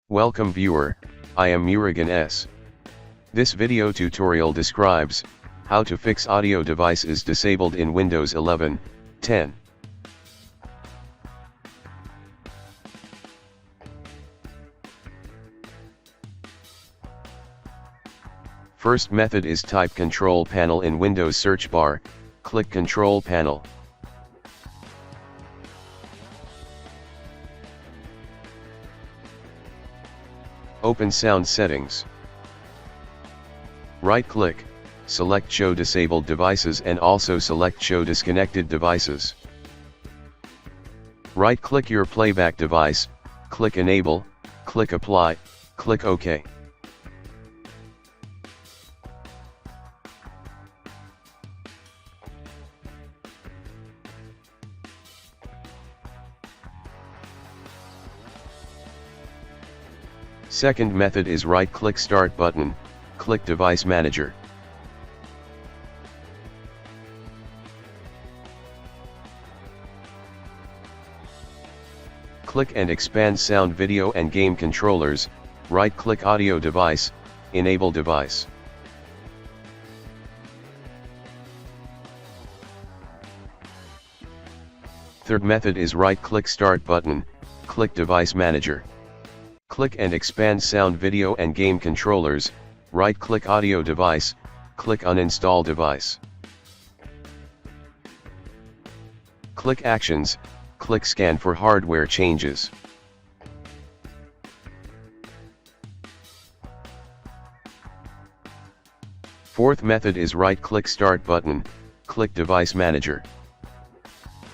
Welcome viewer, I am Murugan S. This video tutorial describes how to fix audio device is disabled in Windows 11, 10. First method is type Control Panel in Windows search bar, click Control Panel. Open Sound Settings. Right-click, select Show Disabled Devices and also select Show Disconnected Devices. Right-click your playback device, click Enable, click Apply, click OK. Second method is right-click Start button, click Device Manager. Click and expand Sound, Video and Game Controllers, right-click Audio Device, Enable Device. Third method is right-click Start button, click Device Manager. Click and expand Sound, Video and Game Controllers, right-click Audio Device, click Uninstall Device. Click Actions, click Scan for hardware changes. Fourth method is right-click Start button, click Device Manager.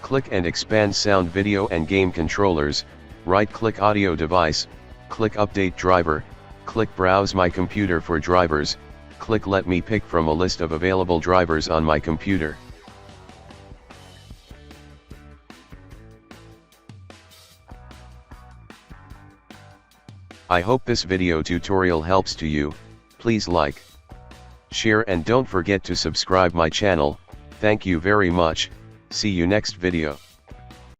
Click and expand Sound, Video and Game Controllers, right-click Audio Device, click Update Driver, click Browse My Computer for drivers, click Let me pick from a list of available drivers on my computer. I hope this video tutorial helps to you. Please like, share and don't forget to subscribe my channel. Thank you very much. See you next video.